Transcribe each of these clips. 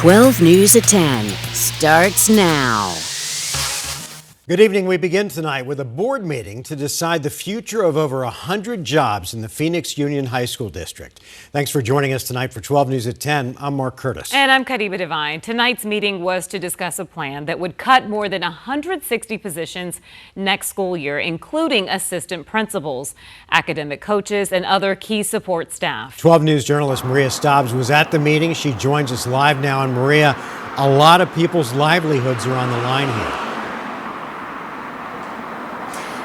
12 News at 10 starts now. Good evening. We begin tonight with a board meeting to decide the future of over 100 jobs in the Phoenix Union High School District. Thanks for joining us tonight for 12 News at 10. I'm Mark Curtis. And I'm Kadiba Devine. Tonight's meeting was to discuss a plan that would cut more than 160 positions next school year, including assistant principals, academic coaches, and other key support staff. 12 News journalist Maria Stobbs was at the meeting. She joins us live now. And Maria, a lot of people's livelihoods are on the line here.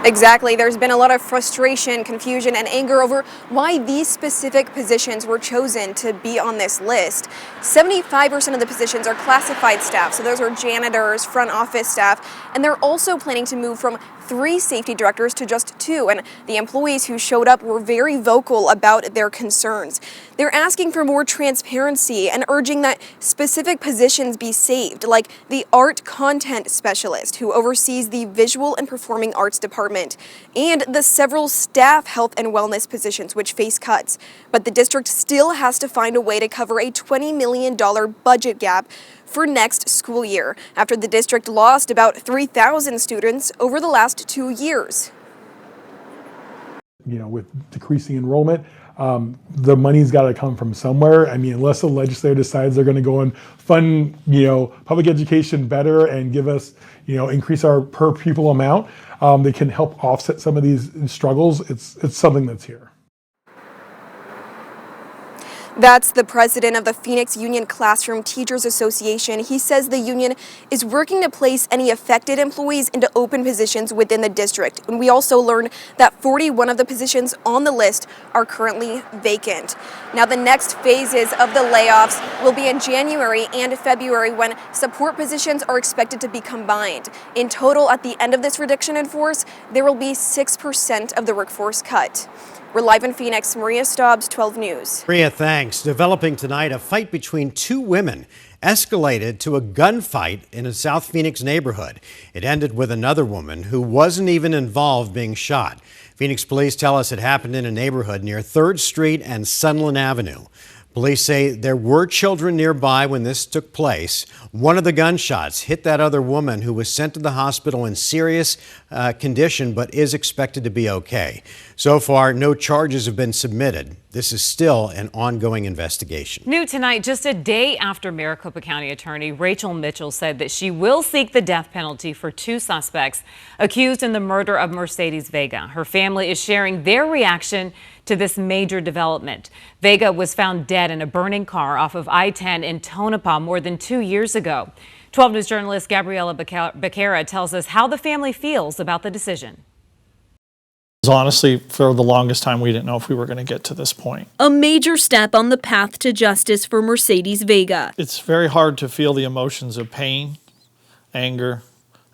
Exactly. There's been a lot of frustration, confusion, and anger over why these specific positions were chosen to be on this list. 75% of the positions are classified staff, so those are janitors, front office staff, and they're also planning to move from 3 safety directors to just 2, and the employees who showed up were very vocal about their concerns. They're asking for more transparency and urging that specific positions be saved, like the art content specialist who oversees the visual and performing arts department, and the several staff health and wellness positions which face cuts. But the district still has to find a way to cover a $20 million budget gap for next school year, after the district lost about 3,000 students over the last 2 years. You know, with decreasing enrollment, the money's got to come from somewhere. I mean, unless the legislature decides they're going to go and fund, public education better and give us, increase our per pupil amount, that can help offset some of these struggles. It's something that's here. That's the president of the Phoenix Union Classroom Teachers Association. He says the union is working to place any affected employees into open positions within the district. And we also learned that 41 of the positions on the list are currently vacant. Now, the next phases of the layoffs will be in January and February, when support positions are expected to be combined. In total, at the end of this reduction in force, there will be 6% of the workforce cut. We're live in Phoenix. Maria Stobbs, 12 News. Maria, thanks. Developing tonight, a fight between 2 women escalated to a gunfight in a South Phoenix neighborhood. It ended with another woman who wasn't even involved being shot. Phoenix police tell us it happened in a neighborhood near 3rd Street and Sunland Avenue. Police say there were children nearby when this took place. One of the gunshots hit that other woman, who was sent to the hospital in serious condition but is expected to be okay. So far, no charges have been submitted. This is still an ongoing investigation. New tonight, just a day after Maricopa County Attorney Rachel Mitchell said that she will seek the death penalty for 2 suspects accused in the murder of Mercedes Vega. Her family is sharing their reaction to this major development. Vega was found dead in a burning car off of I-10 in Tonopah more than 2 years ago. 12 News journalist Gabriela Becerra tells us how the family feels about the decision. Honestly, for the longest time, we didn't know if we were going to get to this point. A major step on the path to justice for Mercedes Vega. It's very hard to feel the emotions of pain, anger,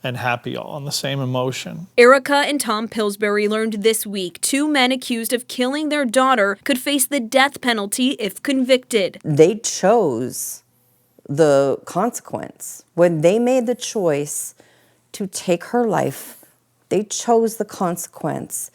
and happy all on the same emotion. Erica and Tom Pillsbury learned this week 2 men accused of killing their daughter could face the death penalty if convicted. They chose the consequence. When they made the choice to take her life, they chose the consequence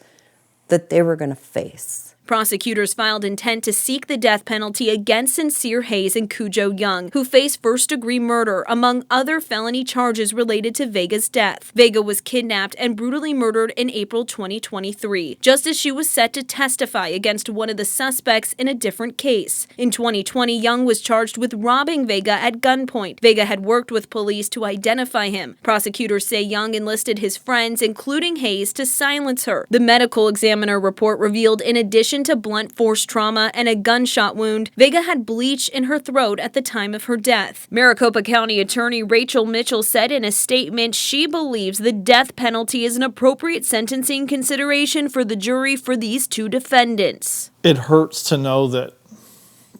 that they were going to face. Prosecutors filed intent to seek the death penalty against Sincere Hayes and Cujo Young, who face first-degree murder, among other felony charges related to Vega's death. Vega was kidnapped and brutally murdered in April 2023, just as she was set to testify against one of the suspects in a different case. In 2020, Young was charged with robbing Vega at gunpoint. Vega had worked with police to identify him. Prosecutors say Young enlisted his friends, including Hayes, to silence her. The medical examiner report revealed, in addition to blunt force trauma and a gunshot wound, Vega had bleach in her throat at the time of her death. Maricopa County Attorney Rachel Mitchell said in a statement she believes the death penalty is an appropriate sentencing consideration for the jury for these 2 defendants. It hurts to know that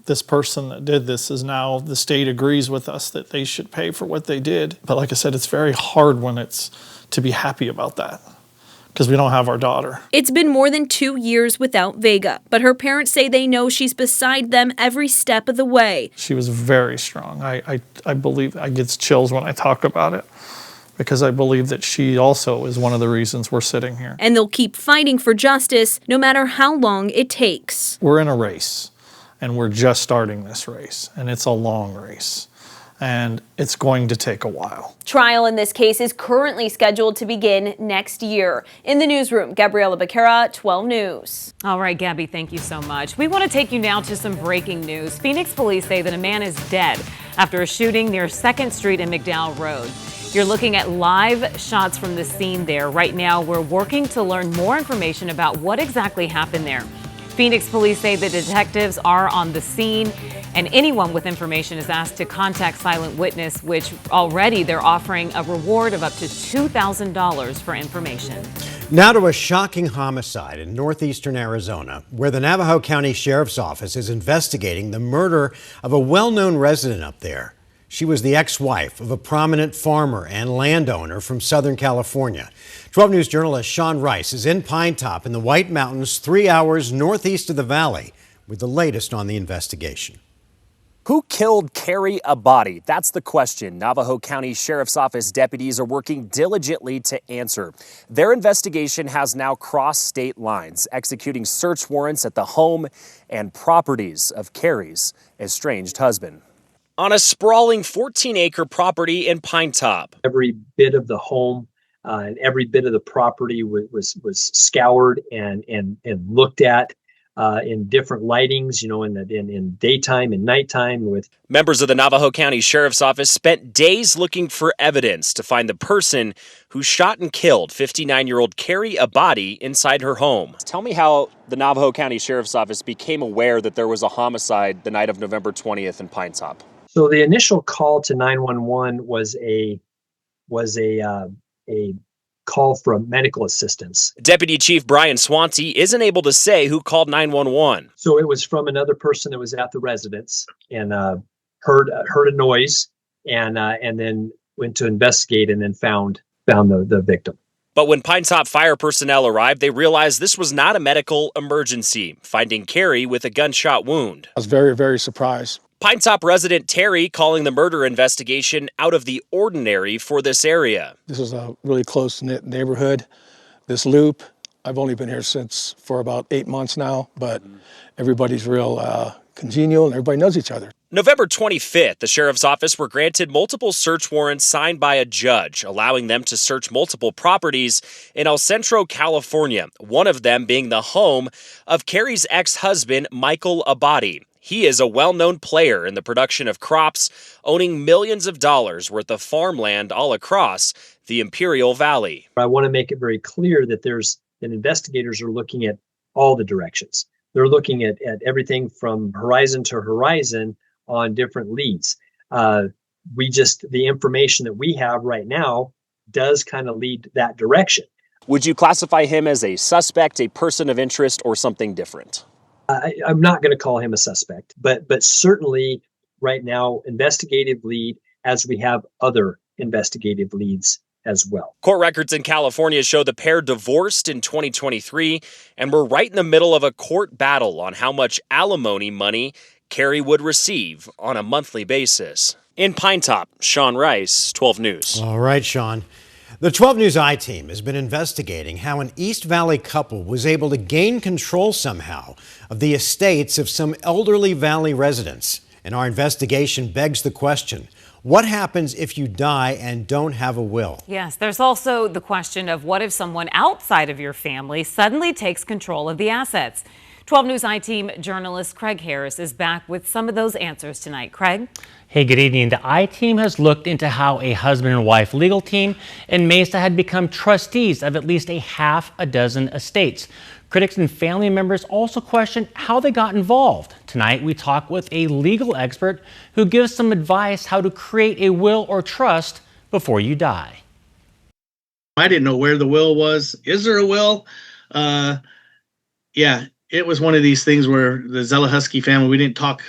this person that did this is now, the state agrees with us that they should pay for what they did. But like I said, it's very hard when it's to be happy about that, because we don't have our daughter. It's been more than 2 years without Vega, but her parents say they know she's beside them every step of the way. She was very strong. I believe, I get chills when I talk about it, because I believe that she also is one of the reasons we're sitting here. And they'll keep fighting for justice no matter how long it takes. We're in a race, and we're just starting this race, and it's a long race. and it's going to take a while. Trial in this case is currently scheduled to begin next year. In the newsroom, Gabriela Becerra, 12 News. All right, Gabby, thank you so much. We want to take you now to some breaking news. Phoenix police say that a man is dead after a shooting near 2nd Street and McDowell Road. You're looking at live shots from the scene there. Right now, we're working to learn more information about what exactly happened there. Phoenix police say the detectives are on the scene, and anyone with information is asked to contact Silent Witness, which already they're offering a reward of up to $2,000 for information. Now to a shocking homicide in northeastern Arizona, where the Navajo County Sheriff's Office is investigating the murder of a well-known resident up there. She was the ex-wife of a prominent farmer and landowner from Southern California. 12 News journalist Sean Rice is in Pine Top in the White Mountains, 3 hours northeast of the valley, with the latest on the investigation. Who killed Carrie Abadi? That's the question Navajo County Sheriff's Office deputies are working diligently to answer. Their investigation has now crossed state lines, executing search warrants at the home and properties of Carrie's estranged husband. On a sprawling 14-acre property in Pine Top. Every bit of the home and every bit of the property was scoured and looked at in different lightings, in daytime and nighttime. With members of the Navajo County Sheriff's Office spent days looking for evidence to find the person who shot and killed 59-year-old Carrie Abadi inside her home. Tell me how the Navajo County Sheriff's Office became aware that there was a homicide the night of November 20th in Pine Top. So the initial call to 911 was a call from medical assistance. Deputy Chief Brian Swanty isn't able to say who called 911. So it was from another person that was at the residence and heard a noise and then went to investigate and then found the victim. But when Pine Top fire personnel arrived, they realized this was not a medical emergency, finding Carrie with a gunshot wound. I was very, very surprised. Pine Top resident Terry calling the murder investigation out of the ordinary for this area. This is a really close-knit neighborhood. This loop, I've only been here for about 8 months now, but everybody's real congenial and everybody knows each other. November 25th, the sheriff's office were granted multiple search warrants signed by a judge, allowing them to search multiple properties in El Centro, California, one of them being the home of Carrie's ex-husband, Michael Abadi. He is a well-known player in the production of crops, owning millions of dollars worth of farmland all across the Imperial Valley. I want to make it very clear that investigators are looking at all the directions. They're looking at everything from horizon to horizon on different leads. The information that we have right now does kind of lead that direction. Would you classify him as a suspect, a person of interest, or something different? I'm not going to call him a suspect, but certainly right now, investigative lead, as we have other investigative leads as well. Court records in California show the pair divorced in 2023 and were right in the middle of a court battle on how much alimony money Carrie would receive on a monthly basis. In Pine Top, Sean Rice, 12 News. All right, Sean. The 12 News I-Team has been investigating how an East Valley couple was able to gain control somehow of the estates of some elderly Valley residents. And our investigation begs the question, what happens if you die and don't have a will? Yes, there's also the question of what if someone outside of your family suddenly takes control of the assets? 12 News I-Team journalist Craig Harris is back with some of those answers tonight. Craig? Hey, good evening. The I-Team has looked into how a husband and wife legal team in Mesa had become trustees of at least a half a dozen estates. Critics and family members also question how they got involved. Tonight, we talk with a legal expert who gives some advice how to create a will or trust before you die. I didn't know where the will was. Is there a will? It was one of these things where the Zelahusky family, we didn't talk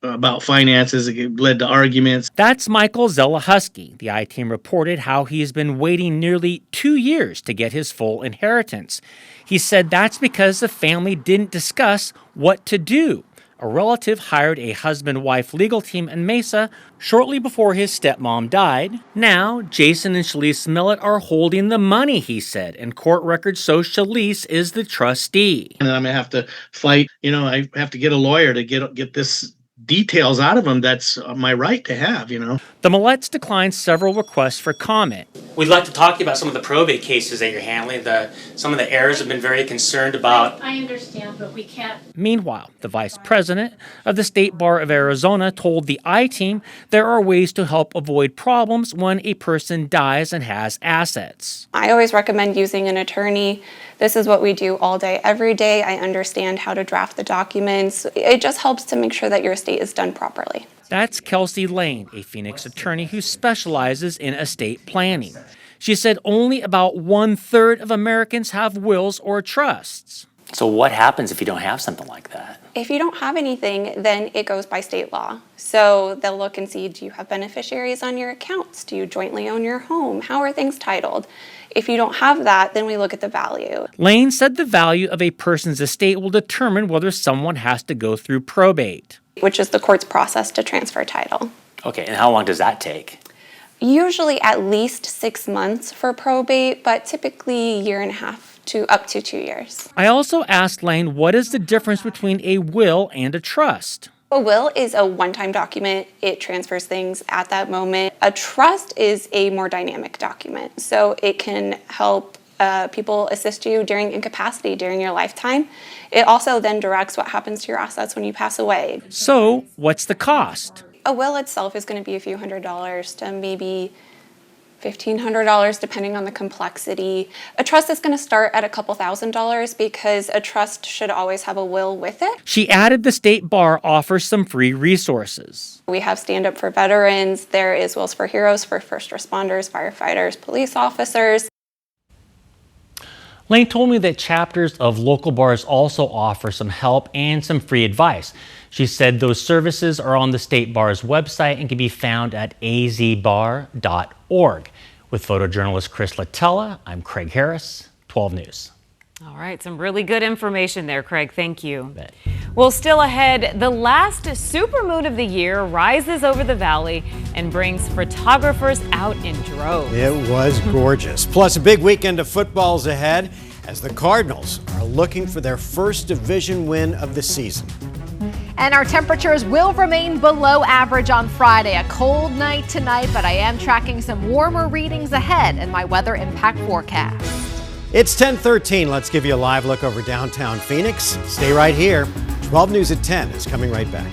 about finances. It led to arguments. That's Michael Zelahusky. The I-Team reported how he has been waiting nearly 2 years to get his full inheritance. He said that's because the family didn't discuss what to do. A relative hired a husband-wife legal team in Mesa shortly before his stepmom died. Now, Jason and Shalise Millett are holding the money, he said, and court records show Shalise is the trustee. And I'm going to have to fight. I have to get a lawyer to get this details out of them, that's my right to have, you know. The Millettes declined several requests for comment. We'd like to talk to you about some of the probate cases that you're handling. Some of the heirs have been very concerned about. I understand, but we can't. Meanwhile, the vice president of the State Bar of Arizona told the I-Team there are ways to help avoid problems when a person dies and has assets. I always recommend using an attorney. This is what we do all day, every day. I understand how to draft the documents. It just helps to make sure that your estate is done properly. That's Kelsey Lane, a Phoenix attorney who specializes in estate planning. She said only about 1/3 of Americans have wills or trusts. So what happens if you don't have something like that? If you don't have anything, then it goes by state law. So they'll look and see, do you have beneficiaries on your accounts? Do you jointly own your home? How are things titled? If you don't have that, then we look at the value. Lane said the value of a person's estate will determine whether someone has to go through probate, which is the court's process to transfer title. Okay, and how long does that take? Usually at least 6 months for probate, but typically 1.5 years to up to 2 years. I also asked Lane what is the difference between a will and a trust. A will is a one-time document. It transfers things at that moment. A trust is a more dynamic document, so it can help people assist you during incapacity during your lifetime. It also then directs what happens to your assets when you pass away. So, what's the cost? A will itself is going to be a few $100s to maybe $1,500 depending on the complexity. A trust is going to start at a couple $1,000s because a trust should always have a will with it. She added the State Bar offers some free resources. We have Stand Up for Veterans. There is Wills for Heroes for first responders, firefighters, police officers. Lane told me that chapters of local bars also offer some help and some free advice. She said those services are on the State Bar's website and can be found at azbar.org. With photojournalist Chris Latella, I'm Craig Harris, 12 News. All right, some really good information there, Craig. Thank you. Well, still ahead, the last supermoon of the year rises over the valley and brings photographers out in droves. It was gorgeous. Plus, a big weekend of football's ahead as the Cardinals are looking for their first division win of the season. And our temperatures will remain below average on Friday. A cold night tonight, but I am tracking some warmer readings ahead in my weather impact forecast. It's 10:13. Let's give you a live look over downtown Phoenix. Stay right here. 12 News at 10 is coming right back.